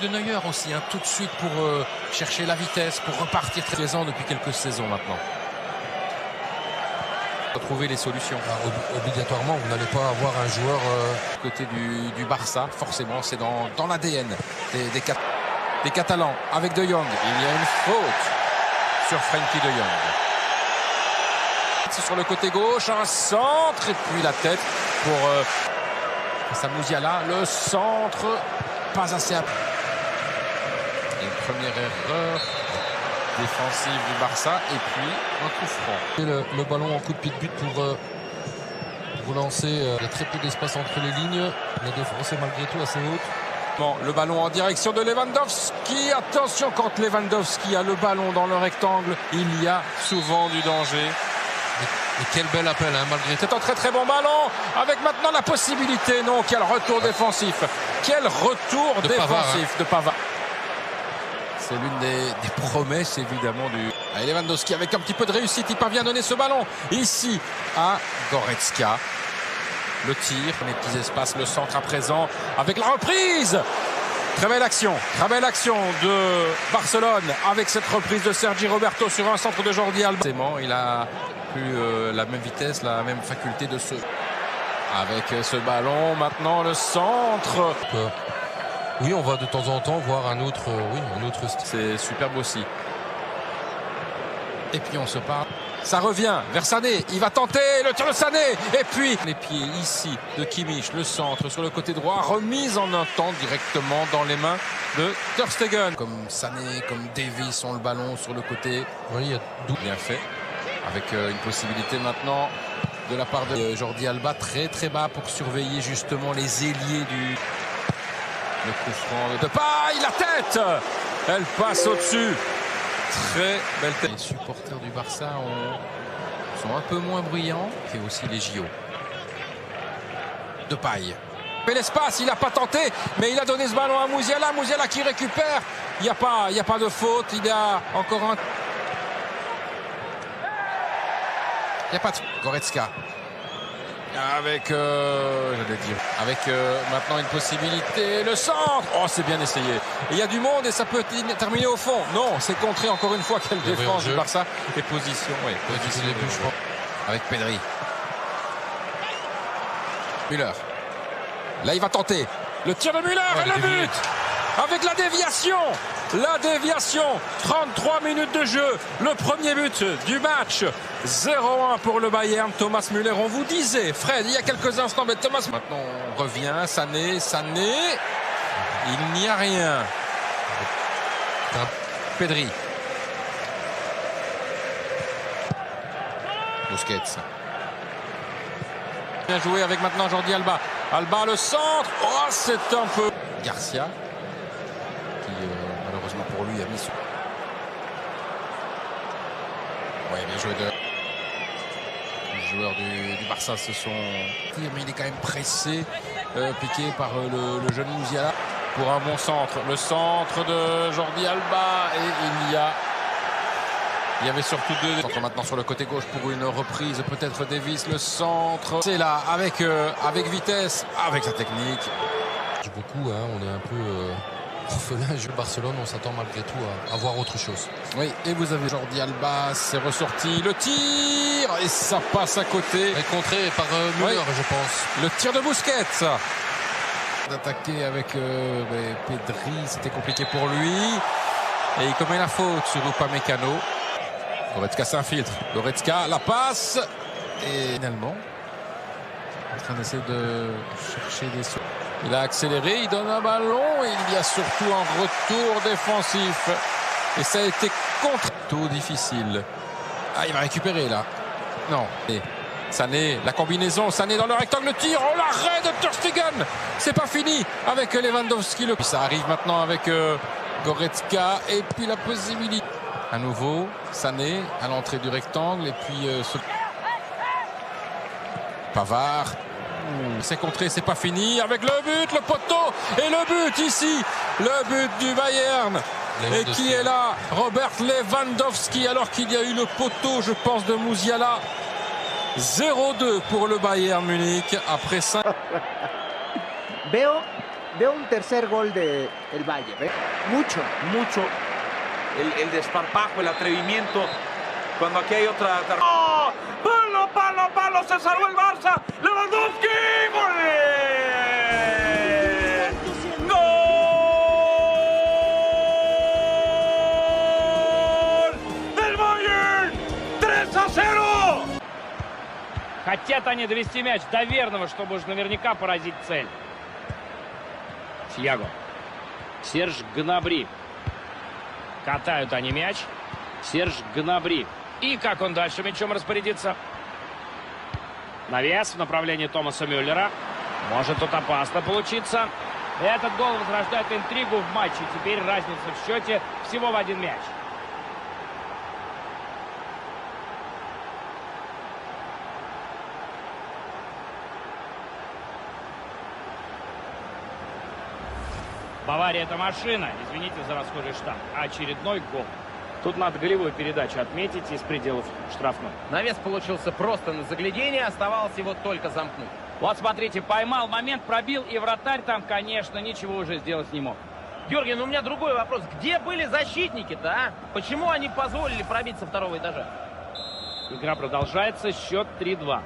de Neuer aussi, hein, tout de suite pour chercher la vitesse, pour repartir très présent depuis quelques saisons maintenant. Trouver les solutions. Obligatoirement, vous n'allez pas avoir un joueur côté du Barça, forcément, c'est dans l'ADN des Catalans avec De Jong. Il y a une faute sur Frenkie De Jong. Sur le côté gauche, un centre et puis la tête pour Musiala. Le centre, pas assez. Une première erreur défensive du Barça et puis un coup franc. Le ballon en coup de pied de but pour relancer. Il y a très peu d'espace entre les lignes. La défense est malgré tout assez haute. Bon, le ballon en direction de Lewandowski. Attention, quand Lewandowski a le ballon dans le rectangle, il y a souvent du danger. Et quel bel appel, hein, malgré tout. C'est un très très bon ballon avec maintenant la possibilité. Non, quel retour défensif. Quel retour défensif Pavard, de Pavard. C'est l'une des promesses évidemment du Lewandowski avec un petit peu de réussite. Il parvient à donner ce ballon ici à Goretzka. Le tir, les petits espaces, le centre à présent avec la reprise. Très belle action de Barcelone avec cette reprise de Sergi Roberto sur un centre de Jordi Alba. Il a plus la même vitesse, la même faculté de se... Avec ce ballon, maintenant le centre. Oui, on va de temps en temps voir un autre style. C'est superbe aussi. Et puis on se parle. Ça revient vers Sané. Il va tenter le tir de Sané. Et puis les pieds ici de Kimmich. Le centre sur le côté droit. Remise en un temps directement dans les mains de Ter Stegen. Comme Sané, comme Davies ont le ballon sur le côté. Oui, il y a bien fait. Avec une possibilité maintenant de la part de Jordi Alba. Très très bas pour surveiller justement les ailiers du... Le coup franc de Depay, la tête. Elle passe au-dessus. Très belle tête. Les supporters du Barça sont un peu moins bruyants. Et aussi les JO. Depay. Mais l'espace, il n'a pas tenté, mais il a donné ce ballon à Musiala. Musiala qui récupère. Il n'y a pas de faute. Il y a encore un... Il n'y a pas de... Goretzka. Avec, maintenant une possibilité, le centre. Oh, c'est bien essayé. Il y a du monde et ça peut terminer au fond. Non, c'est contré encore une fois. Quelle défense du Barça. Et position, oui. Position début, je crois. Avec Pedri. Müller. Là, il va tenter. Le tir de Müller et le but. Avec la déviation. La déviation. 33 minutes de jeu. Le premier but du match. 0-1 pour le Bayern. Thomas Müller, on vous disait, Fred, il y a quelques instants, mais Thomas... Maintenant, on revient. Sané. Il n'y a rien. Pedri. Busquets. Bien joué avec maintenant Jordi Alba. Alba, le centre. Oh, c'est un peu... Garcia. Qui, malheureusement pour lui, a mis... Oui, bien joué de... Les joueurs du Barça se sont... Mais il est quand même pressé, piqué par le jeune Musiala pour un bon centre. Le centre de Jordi Alba et il y avait surtout deux. Centre maintenant sur le côté gauche pour une reprise, peut-être Davies, le centre. C'est là, avec vitesse, avec sa technique. Beaucoup, hein, on est un peu... orphelin, jeu Barcelone, on s'attend malgré tout à voir autre chose. Oui, et vous avez Jordi Alba, c'est ressorti, le tir, et ça passe à côté. Et contré par Müller, je pense. Le tir de Busquets. D'attaquer avec Pedri, c'était compliqué pour lui. Et il commet la faute sur Upamecano. Goretzka s'infiltre. Goretzka, la passe. Et finalement, en train d'essayer de chercher des... Il a accéléré, il donne un ballon et il y a surtout un retour défensif. Et ça a été tout difficile. Ah, il va récupérer là. Non. Et Sané, la combinaison, Sané dans le rectangle, le tir. Oh, l'arrêt de Ter Stegen. C'est pas fini avec Lewandowski. Puis ça arrive maintenant avec Goretzka. Et puis la possibilité. À nouveau, Sané à l'entrée du rectangle. Et puis Pavard. C'est contré, c'est pas fini avec le but, le poteau et le but ici, le but du Bayern. Et qui est là? Robert Lewandowski, alors qu'il y a eu le poteau, je pense, de Musiala. 0-2 pour le Bayern Munich après 5. Veo veo un tercer gol de el Bayern, ¿eh? Mucho. El desparpajo, el atrevimiento. Cuando aquí hay otra... ¡Oh! ¡Palo, palo, palo! ¡Se salvó el Barça! ¡Lewandowski! ¡Gol! ¡Gol! ¡Del Bayern! ¡3-0! Хотят они довести мяч до верного, чтобы уж наверняка поразить цель. Тьяго. Серж Гнабри. Катают они мяч. Серж Гнабри. И как он дальше мячом распорядится? Навес в направлении Томаса Мюллера. Может тут опасно получиться. Этот гол возрождает интригу в матче. Теперь разница в счете всего в 1 мяч. Бавария — это машина. Извините за расхожий штамп. Очередной гол. Тут надо голевую передачу отметить из пределов штрафной. Навес получился просто на заглядение, оставалось его только замкнуть. Вот смотрите, поймал момент, пробил, и вратарь там, конечно, ничего уже сделать не мог. Георгий, у меня другой вопрос. Где были защитники-то, а? Почему они позволили пробить со 2-го этажа? Игра продолжается, счет 3-2.